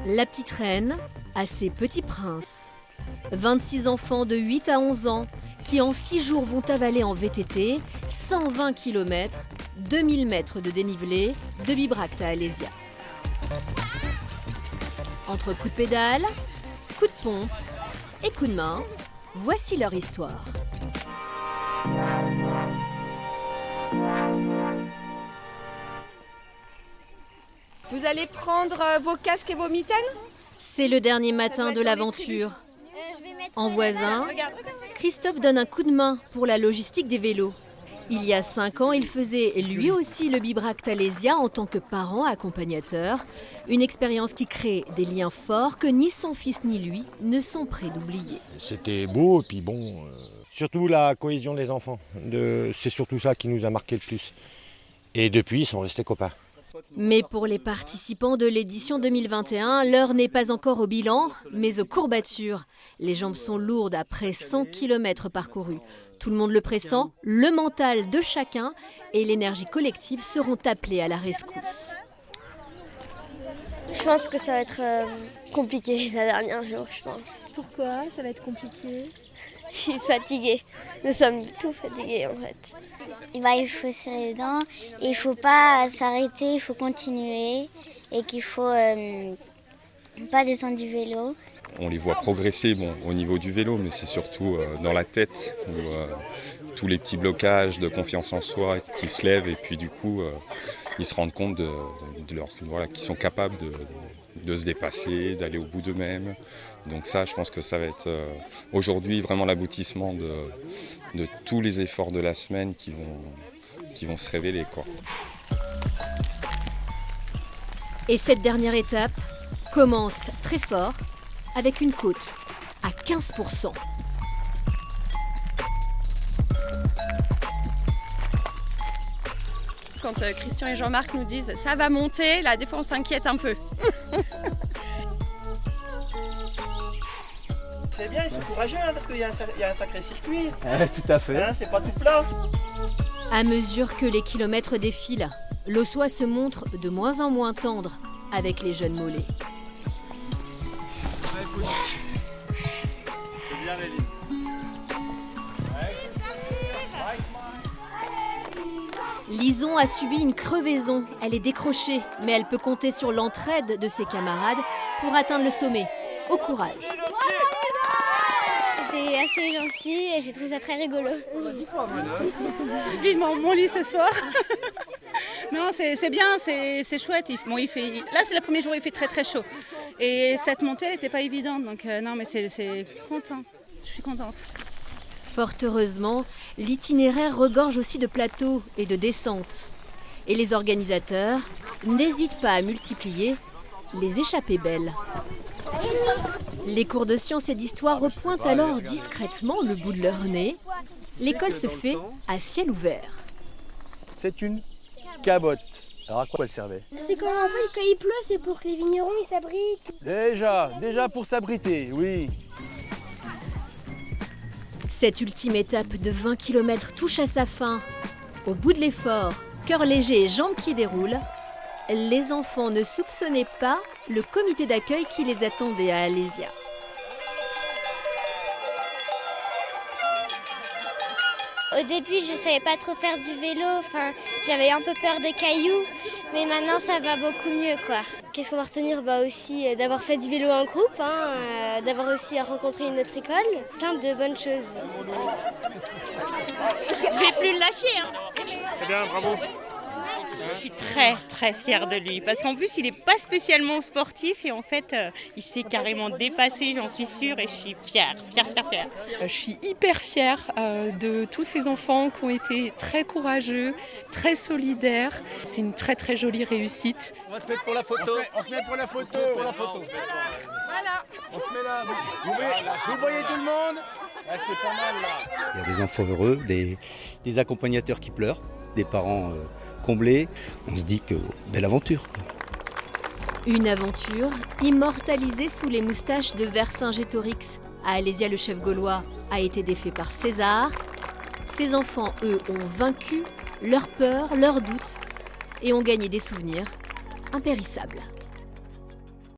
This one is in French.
La petite reine a ses petits princes. 26 enfants de 8 à 11 ans qui en 6 jours vont avaler en VTT 120 km, 2000 mètres de dénivelé de Bibracte à Alésia. Entre coups de pédale, coups de pompe et coups de main, voici leur histoire. Vous allez prendre vos casques et vos mitaines ? C'est le dernier matin de l'aventure. En voisin, Christophe donne un coup de main pour la logistique des vélos. Il y a 5 ans, il faisait lui aussi le Bibracte Alésia en tant que parent accompagnateur. Une expérience qui crée des liens forts que ni son fils ni lui ne sont prêts d'oublier. C'était beau et puis surtout la cohésion des enfants. C'est surtout ça qui nous a marqué le plus. Et depuis, ils sont restés copains. Mais pour les participants de l'édition 2021, l'heure n'est pas encore au bilan, mais aux courbatures. Les jambes sont lourdes après 100 km parcourus. Tout le monde le pressent, le mental de chacun et l'énergie collective seront appelés à la rescousse. Je pense que ça va être compliqué la dernière jour, je pense. Pourquoi ça va être compliqué? Je suis fatiguée. Nous sommes tous fatigués en fait. Il faut serrer les dents, il ne faut pas s'arrêter, il faut continuer et qu'il ne faut pas descendre du vélo. On les voit progresser au niveau du vélo, mais c'est surtout dans la tête où tous les petits blocages de confiance en soi qui se lèvent et puis du coup ils se rendent compte qu'ils sont capables de se dépasser, d'aller au bout d'eux-mêmes. Donc ça, je pense que ça va être aujourd'hui vraiment l'aboutissement de tous les efforts de la semaine qui vont se révéler, quoi. Et cette dernière étape commence très fort avec une côte à 15%. Quand Christian et Jean-Marc nous disent « ça va monter », là des fois on s'inquiète un peu. C'est bien, ils sont courageux parce qu'il y a un sacré circuit. Tout à fait. C'est pas tout plat. À mesure que les kilomètres défilent, l'Aussois se montre de moins en moins tendre avec les jeunes mollets. C'est bien, Léline. Lison a subi une crevaison. Elle est décrochée, mais elle peut compter sur l'entraide de ses camarades pour atteindre le sommet. Au courage. C'était assez gentil et j'ai trouvé ça très rigolo. Vivement mon lit ce soir. Non, c'est bien, c'est chouette. Là, c'est le premier jour, il fait très très chaud. Et cette montée, elle n'était pas évidente. Donc non, mais c'est content. Je suis contente. Fort heureusement, l'itinéraire regorge aussi de plateaux et de descentes. Et les organisateurs n'hésitent pas à multiplier les échappées belles. Les cours de sciences et d'histoire repointent alors discrètement le bout de leur nez. L'école se fait à ciel ouvert. C'est une cabotte. Alors à quoi elle servait? C'est quand il pleut, c'est pour que les vignerons ils s'abritent. Déjà pour s'abriter, oui. Cette ultime étape de 20 km touche à sa fin. Au bout de l'effort, cœur léger et jambes qui déroulent, les enfants ne soupçonnaient pas le comité d'accueil qui les attendait à Alésia. Au début, je ne savais pas trop faire du vélo, j'avais un peu peur des cailloux, mais maintenant ça va beaucoup mieux, quoi. Qu'est-ce qu'on va retenir aussi d'avoir fait du vélo en groupe, d'avoir aussi rencontré une autre école, plein de bonnes choses. Je vais plus le lâcher. C'est bien, bravo. Je suis très très fière de lui parce qu'en plus il n'est pas spécialement sportif et en fait il s'est carrément dépassé, j'en suis sûre, et je suis fière. Je suis hyper fière de tous ces enfants qui ont été très courageux, très solidaires. C'est une très très jolie réussite. On va se mettre pour la photo. On se met pour la photo. Voilà. On se met là. Vous voyez tout le monde? C'est pas mal là. Il y a des enfants heureux, des accompagnateurs qui pleurent, des parents comblés. On se dit que belle aventure. Une aventure immortalisée sous les moustaches de Vercingétorix. À Alésia, le chef gaulois a été défait par César. Ses enfants, eux, ont vaincu leurs peurs, leurs doutes et ont gagné des souvenirs impérissables.